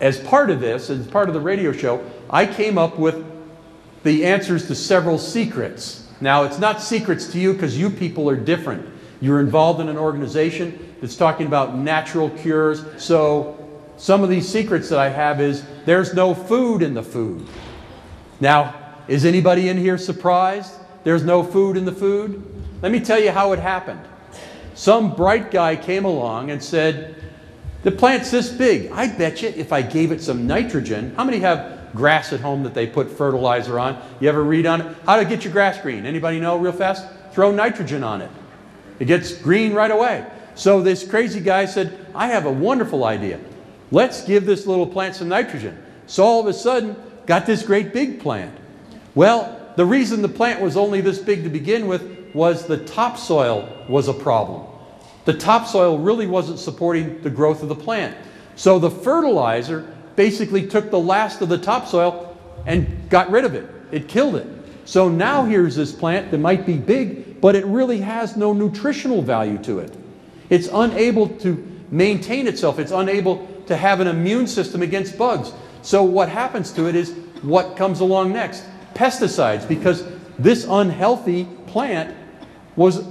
as part of this, as part of the radio show, I came up with the answers to several secrets. Now, it's not secrets to you because you people are different. You're involved in an organization that's talking about natural cures. So some of these secrets that I have is there's no food in the food. Now, is anybody in here surprised there's no food in the food? Let me tell you how it happened. Some bright guy came along and said, the plant's this big. I bet you if I gave it some nitrogen, how many have grass at home that they put fertilizer on? You ever read on it? How to get your grass green? Anybody know real fast? Throw nitrogen on it. It gets green right away. So this crazy guy said, I have a wonderful idea. Let's give this little plant some nitrogen. So all of a sudden, got this great big plant. Well, the reason the plant was only this big to begin with was the topsoil was a problem. The topsoil really wasn't supporting the growth of the plant. So the fertilizer basically took the last of the topsoil and got rid of it. It killed it. So now here's this plant that might be big, but it really has no nutritional value to it. It's unable to maintain itself. It's unable to have an immune system against bugs. So what happens to it is what comes along next? Pesticides, because this unhealthy plant was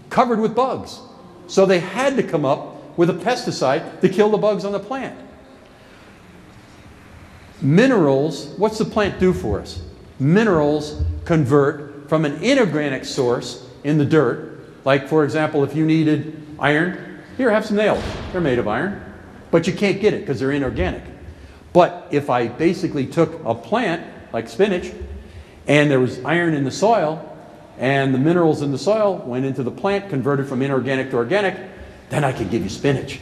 covered with bugs. So they had to come up with a pesticide to kill the bugs on the plant. Minerals, what's the plant do for us? Minerals convert from an inorganic source in the dirt. Like, for example, if you needed iron, here, have some nails. They're made of iron. But you can't get it because they're inorganic. But if I basically took a plant, like spinach, and there was iron in the soil, and the minerals in the soil went into the plant, converted from inorganic to organic, then I could give you spinach.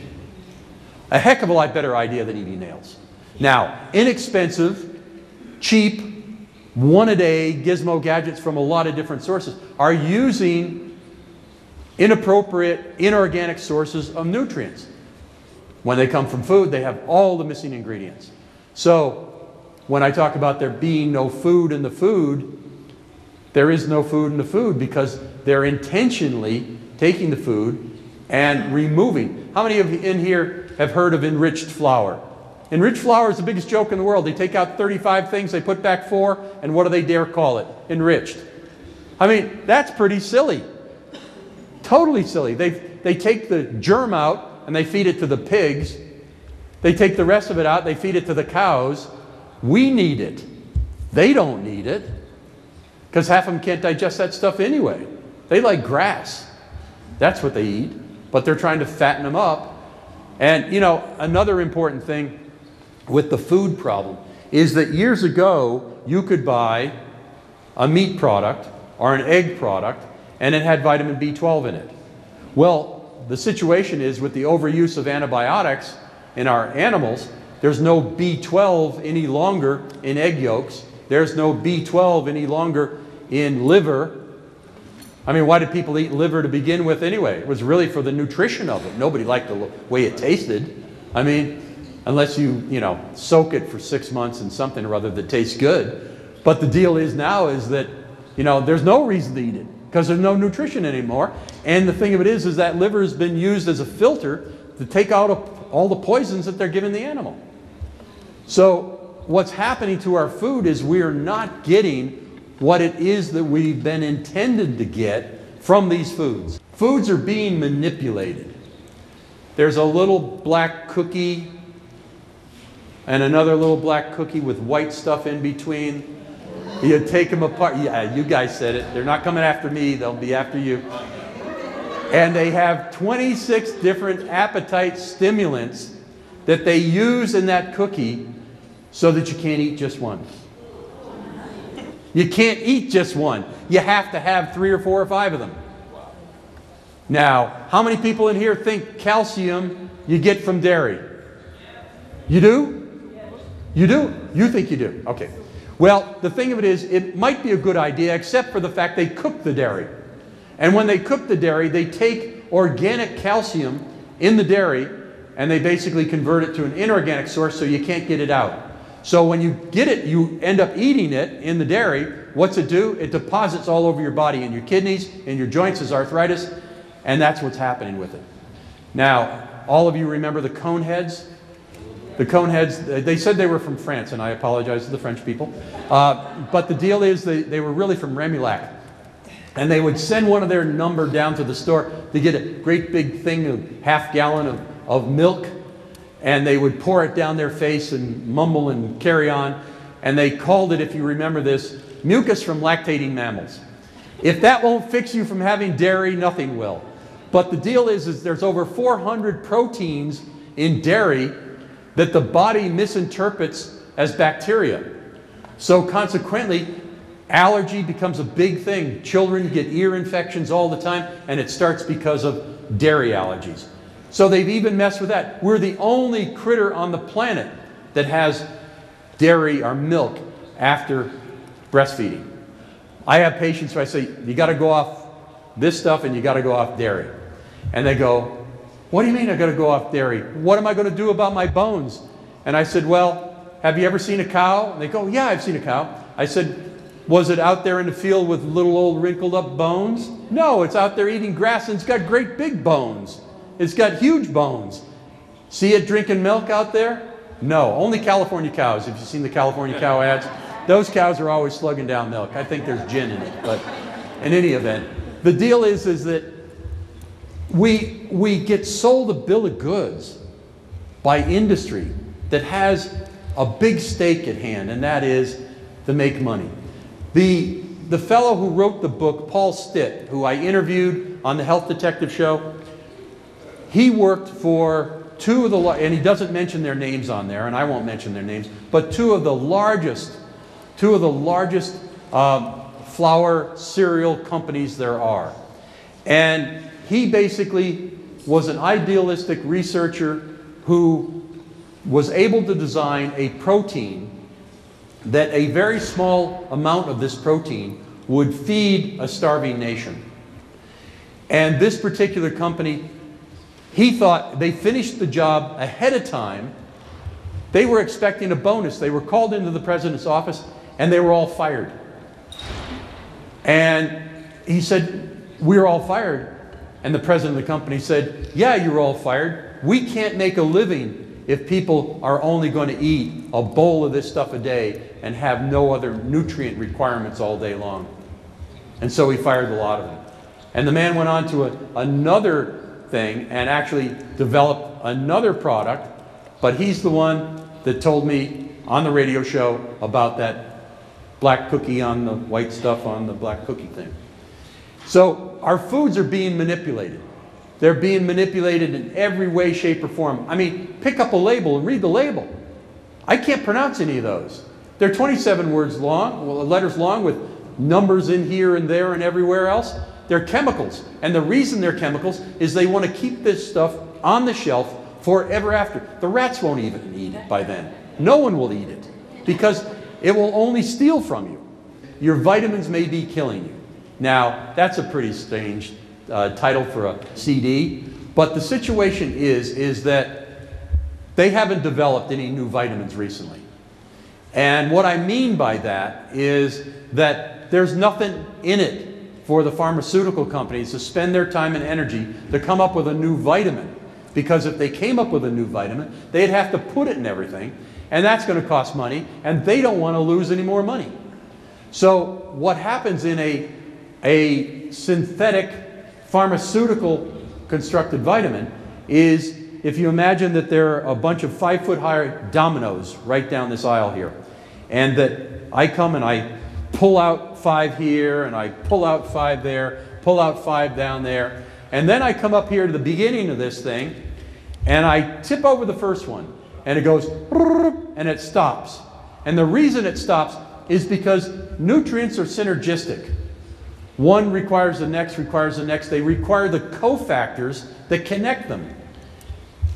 A heck of a lot better idea than eating nails. Now, inexpensive, cheap, one-a-day gizmo gadgets from a lot of different sources are using inappropriate, inorganic sources of nutrients. When they come from food, they have all the missing ingredients. So, when I talk about there being no food in the food, there is no food in the food because they're intentionally taking the food and removing. How many of you in here have heard of enriched flour? Enriched flour is the biggest joke in the world. They take out 35 things, they put back 4, and what do they dare call it? Enriched. I mean, that's pretty silly. Totally silly. They take the germ out and they feed it to the pigs. They take the rest of it out, they feed it to the cows. We need it. They don't need it. Because half of them can't digest that stuff anyway. They like grass. That's what they eat. But they're trying to fatten them up. And, you know, another important thing with the food problem is that years ago, you could buy a meat product or an egg product, and it had vitamin B12 in it. Well, the situation is with the overuse of antibiotics in our animals, there's no B12 any longer in egg yolks. There's no B12 any longer in liver. I mean, why did people eat liver to begin with anyway? It was really for the nutrition of it. Nobody liked the way it tasted. I mean, unless you know, soak it for 6 months in something or other that tastes good. But the deal is now is that, you know, there's no reason to eat it because there's no nutrition anymore. And the thing of it is that liver has been used as a filter to take out all the poisons that they're giving the animal. So what's happening to our food is we are not getting what it is that we've been intended to get from these foods. Foods are being manipulated. There's a little black cookie and another little black cookie with white stuff in between. You take them apart. Yeah, you guys said it. They're not coming after me. They'll be after you. And they have 26 different appetite stimulants that they use in that cookie so that you can't eat just one. You can't eat just one. You have to have 3 or 4 or 5 of them. Now, how many people in here think calcium you get from dairy? You do? You do? You think you do? Okay. Well, the thing of it is, it might be a good idea except for the fact they cook the dairy. And when they cook the dairy, they take organic calcium in the dairy and they basically convert it to an inorganic source so you can't get it out. So when you get it, you end up eating it in the dairy. What's it do? It deposits all over your body, in your kidneys, in your joints as arthritis, and that's what's happening with it. Now, all of you remember the cone heads? The Coneheads, they said they were from France, and I apologize to the French people. But the deal is they were really from Remulac. And they would send one of their number down to the store to get a great big thing of half-gallon of milk, and they would pour it down their face and mumble and carry on. And they called it, if you remember this, mucus from lactating mammals. If that won't fix you from having dairy, nothing will. But the deal is there's over 400 proteins in dairy that the body misinterprets as bacteria. So consequently, allergy becomes a big thing. Children get ear infections all the time, and it starts because of dairy allergies. So they've even messed with that. We're the only critter on the planet that has dairy or milk after breastfeeding. I have patients where I say, you got to go off this stuff and you got to go off dairy. And they go, what do you mean I got to go off dairy? What am I going to do about my bones? And I said, well, have you ever seen a cow? And they go, yeah, I've seen a cow. I said, was it out there in the field with little old wrinkled up bones? No, it's out there eating grass and it's got great big bones. It's got huge bones. See it drinking milk out there? No, only California cows. Have you seen the California cow ads? Those cows are always slugging down milk. I think there's gin in it, but in any event, the deal is that we get sold a bill of goods by industry that has a big stake at hand, and that is to make money. The fellow who wrote the book, Paul Stitt, who I interviewed on the Health Detective Show, he worked for two of the, and he doesn't mention their names on there, and I won't mention their names, but two of the largest flour cereal companies there are. And he basically was an idealistic researcher who was able to design a protein that a very small amount of this protein would feed a starving nation. And this particular company, he thought they finished the job ahead of time. They were expecting a bonus. They were called into the president's office and they were all fired. And he said, we're all fired. And the president of the company said, yeah, you're all fired. We can't make a living if people are only going to eat a bowl of this stuff a day and have no other nutrient requirements all day long. And so he fired a lot of them. And the man went on to another thing and actually developed another product, but he's the one that told me on the radio show about that black cookie on the white stuff on the black cookie thing. So our foods are being manipulated. They're being manipulated in every way, shape, or form. I mean, pick up a label and read the label. I can't pronounce any of those. They're 27 words long, well, letters long, with numbers in here and there and everywhere else. They're chemicals. And the reason they're chemicals is they want to keep this stuff on the shelf forever after. The rats won't even eat it by then. No one will eat it because it will only steal from you. Your vitamins may be killing you. Now, that's a pretty strange title for a CD, but the situation is that they haven't developed any new vitamins recently. And what I mean by that is that there's nothing in it for the pharmaceutical companies to spend their time and energy to come up with a new vitamin. Because if they came up with a new vitamin, they'd have to put it in everything, and that's going to cost money, and they don't want to lose any more money. So what happens in a synthetic pharmaceutical constructed vitamin is, if you imagine that there are a bunch of 5-foot-high dominoes right down this aisle here, and that I come and I pull out 5 here, and I pull out 5 there, pull out 5 down there, and then I come up here to the beginning of this thing, and I tip over the first one, and it goes, and it stops. And the reason it stops is because nutrients are synergistic. One requires the next, requires the next. They require the cofactors that connect them.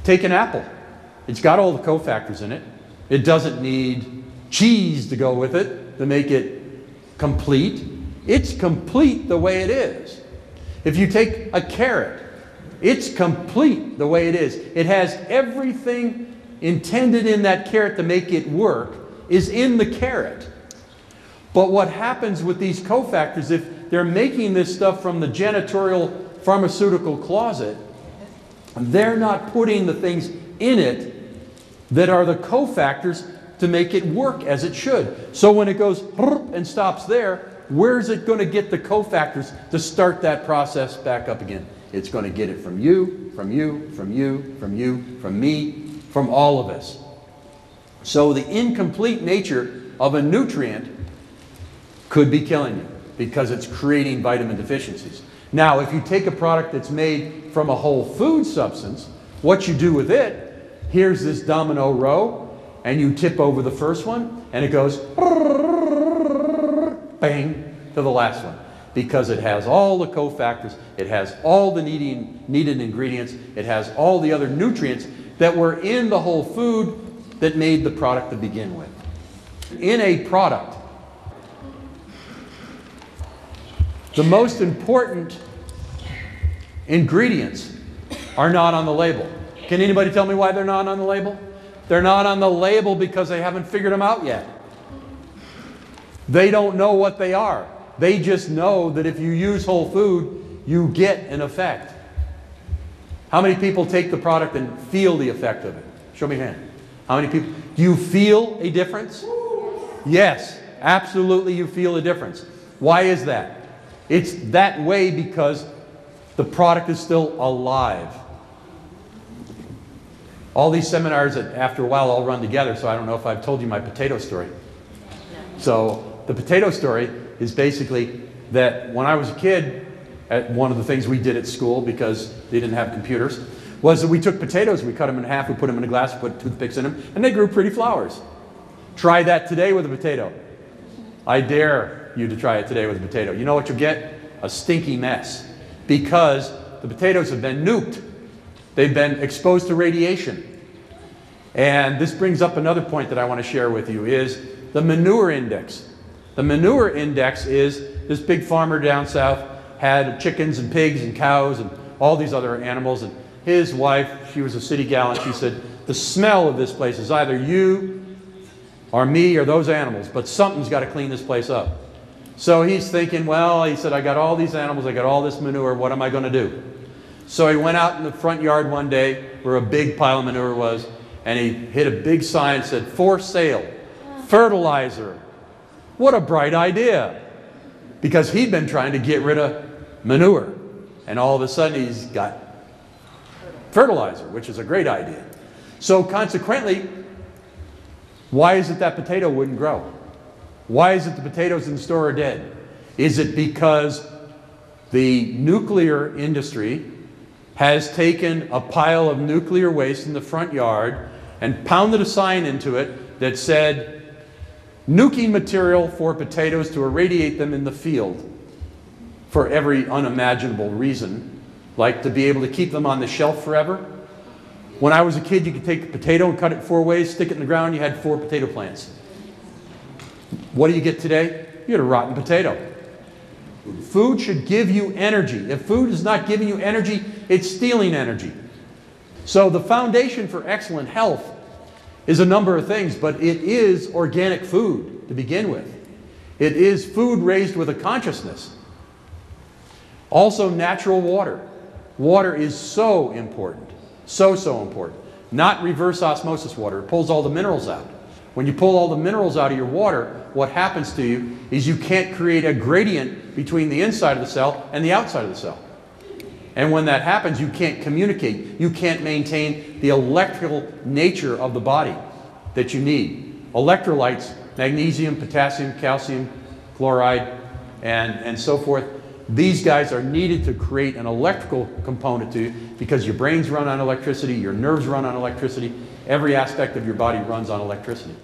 Take an apple. It's got all the cofactors in it. It doesn't need cheese to go with it to make it complete. It's complete the way it is. If you take a carrot, it's complete the way it is. It has everything intended in that carrot to make it work is in the carrot. But what happens with these cofactors, if they're making this stuff from the janitorial pharmaceutical closet, they're not putting the things in it that are the cofactors to make it work as it should. So when it goes and stops there, where's it going to get the cofactors to start that process back up again? It's going to get it from you, from you, from you, from you, from me, from all of us. So the incomplete nature of a nutrient could be killing you because it's creating vitamin deficiencies. Now, if you take a product that's made from a whole food substance, what you do with it, here's this domino row, and you tip over the first one, and it goes bang to the last one. Because it has all the cofactors, it has all the needed ingredients, it has all the other nutrients that were in the whole food that made the product to begin with. In a product, the most important ingredients are not on the label. Can anybody tell me why they're not on the label? They're not on the label because they haven't figured them out yet. They don't know what they are. They just know that if you use whole food, you get an effect. How many people take the product and feel the effect of it? Show me a hand. How many people? Do you feel a difference? Yes, absolutely you feel a difference. Why is that? It's that way because the product is still alive. All these seminars, after a while, all run together, so I don't know if I've told you my potato story. So the potato story is basically that when I was a kid, one of the things we did at school, because they didn't have computers, was that we took potatoes, we cut them in half, we put them in a glass, we put toothpicks in them, and they grew pretty flowers. Try that today with a potato. I dare you to try it today with a potato. You know what you'll get? A stinky mess. Because the potatoes have been nuked. They've been exposed to radiation. And this brings up another point that I want to share with you, is the manure index. The manure index is this big farmer down south had chickens and pigs and cows and all these other animals, and his wife, she was a city gal, and she said, the smell of this place is either you or me or those animals, but something's got to clean this place up. So he's thinking, well, he said, I got all these animals, I got all this manure, what am I going to do? So he went out in the front yard one day where a big pile of manure was, and he hit a big sign that said, for sale, fertilizer. What a bright idea. Because he'd been trying to get rid of manure, and all of a sudden he's got fertilizer, which is a great idea. So consequently, why is it that potato wouldn't grow? Why is it the potatoes in the store are dead? Is it because the nuclear industry has taken a pile of nuclear waste in the front yard and pounded a sign into it that said, nuking material for potatoes to irradiate them in the field for every unimaginable reason, like to be able to keep them on the shelf forever? When I was a kid, you could take a potato and cut it 4 ways, stick it in the ground, you had 4 potato plants. What do you get today? You get a rotten potato. Food should give you energy. If food is not giving you energy, it's stealing energy. So the foundation for excellent health is a number of things, but it is organic food to begin with. It is food raised with a consciousness. Also natural water. Water is so important. So important. Not reverse osmosis water. It pulls all the minerals out. When you pull all the minerals out of your water, what happens to you is you can't create a gradient between the inside of the cell and the outside of the cell. And when that happens, you can't communicate. You can't maintain the electrical nature of the body that you need. Electrolytes, magnesium, potassium, calcium, chloride, and so forth. These guys are needed to create an electrical component to you because your brains run on electricity, your nerves run on electricity, every aspect of your body runs on electricity.